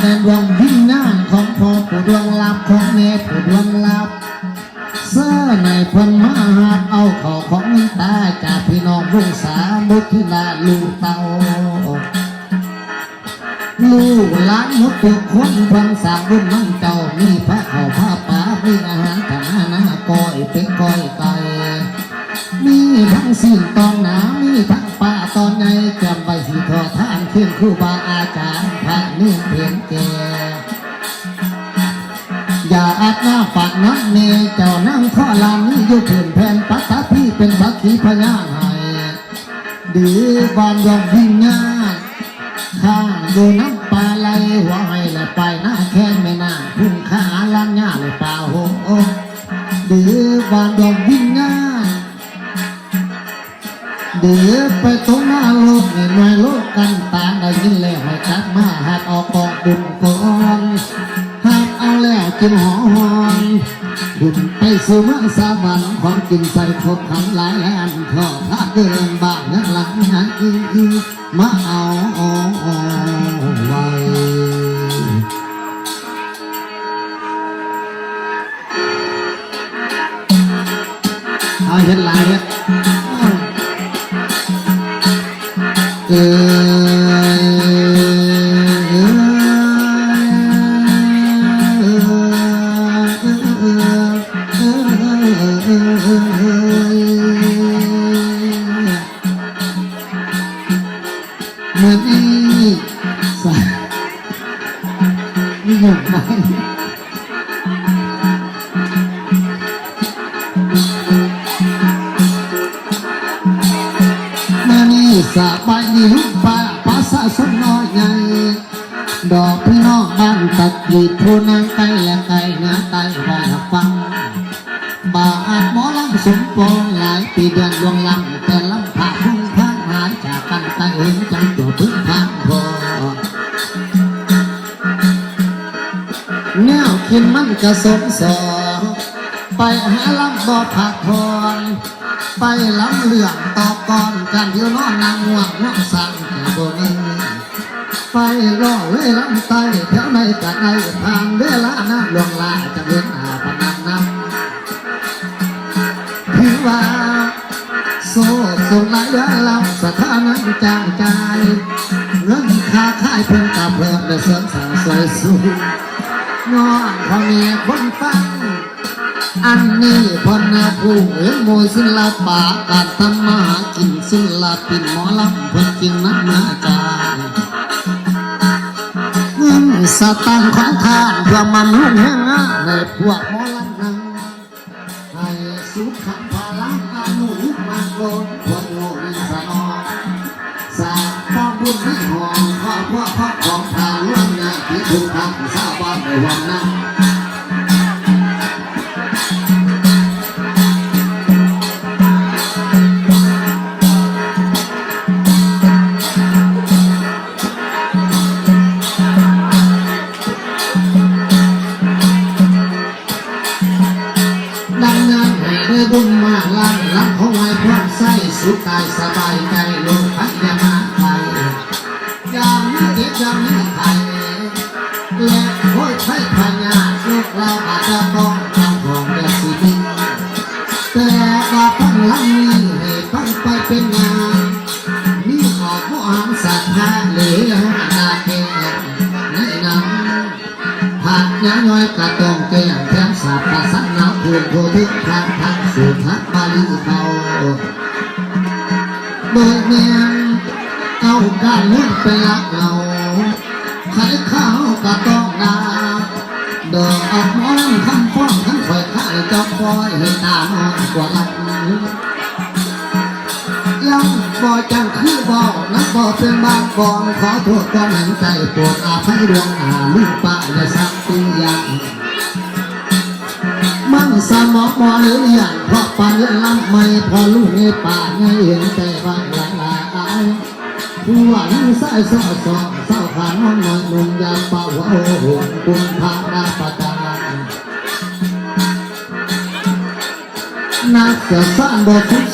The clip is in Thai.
ในดวงวิญญาณของพ่อผู้ดวงลับของแม่ผู้ดวงลับเสื้อในพันมาหาเอาเขาของเงินตาจากพี่น้องวงศาบุตรที่นาลูกเตาลูกหลานหมดทุกคนพังสามรุ่นน้ำเจ้ามีพระเขาผ้าป่ามีอาหารทางหน้าก้อยเป็นก้อยไก่มีทั้งสิ่งตองหนามีทั้งป่าตอนใหญ่จำไว้สิทอท่านขึ้นครูบาอาจารย์พระเนื่องเพียงแก่อย่าอาจหน้าฝากน้ำเนเจ้านั่งข้อลานนี้อยู่ผืนแผ่นปัตตาพี่เป็นสักขีพยานให้ดื้อบานยอมวิ่งงานข้างดูน้ำปลาไหลหัวให้และไปหน้าแค้นไม่น่าพุ่งขาลังหญ้าเลยป่าโหดื้อบานยอมวิ่งงานเดือไปตรงหน้าโลกนี่หน่วยโลกกันตาได้ยินแล้วให้จัดมาหักออกกองบุญก่อนหักเอาแล้วกินหอนบุญไปสู่เมืองสวรรค์ของกินใส่ครบขันหลายแห่งขอพระเดินบ้านนักหลังหันมาเอาไว้เอาเห็นหลายเนี่ยเหมือนนี่สายนี่หยุดไหมสบายดีลูกป้าภาษาสมน้อยใหญ่ดอกพี่น้องบ้านตัดกีดผู้นางไก่และไก่เนื้อไก่ไก่ฟังบาดหมอลำสมปองหลายปีเดือนดวงลำแต่ลำผ่าพุ่งพังหายจากกันไก่เองจังตัวพึ่งพังพอแนวกินมันกระสมสองไปหาลำบ่อผักทอนไปล้ำเรื่องต่อก่อนกันเดียวนอนนางห่วงน้องสั่งแต่โบนี้ไปล่อเลยล้ำไตแถวในกันในทางเวลาน้ำลงลาจะเวียนอาปนังน้ำถือว่าโซ่ส่งหลายเดือนเราสถานะจางใจเงินค่าค่ายเพิ่งกับเพิ่มและเสริมสร้างสวยสูงงอนพ่อแม่คนฟังอันนี้พนาผู้เอ๋ยโมยศิลปะการทำมาหากินศิลปินหมอลำเพิ่งจริงนักมาจารเงินสตังของทานเพื่อมันหุ่นแห้งในพวกหมอลำนั้นให้สุขภาลังอานุมาโกนพวกโง่ในสนอสาป้องบุญที่หอมข้อพวกพ่อของทางล้วนนาที่ถูกทำสาบานในวันนั้นบุญมาลังรักของไว้พร้อมใส่สุขกายสบายใจลงพัฒนาไทยยามนี้เจ็บยามนี้ไทยและโอยใช้พญาลูกเราอาจจะต้องทำของแต่สิบินแต่ว่าตั้งหลังนี้ให้ต้องไปเป็นงานมีออกผู้อ่านสัตว์ท่าเหลือนาเกศในนั้นหากย้ายน้อยกระตองเกี่ยงแถมสาบประสันน้ำพูนโพธิพระทักสุทักบาลีเขาโดยเมียนเอาการเลื่อนไปลักเราไข่ข้าวกระต้องนาดอกออกมอลำคำฟ้องทั้งข่อยข้าเจ้าปล่อยให้ตามกว่าลักยังบ่จังคือบ่นักบ่เป็นบางกองขอโทษก็หนังใจปวดอาภัยดวงลูกป้าอย่าสักตีอย่างมันสมองมอหรืออย่างเพราะป่าเลี้ยงลำไม่พอลูกในป่าไงเห็นแต่บางหลายผู้ว่านั่งใส่ซอเศร้าขาน้องหน่อยนุ่มยาเป่าหัวโหงกุมภาดาปตานักจะสร้างบททุก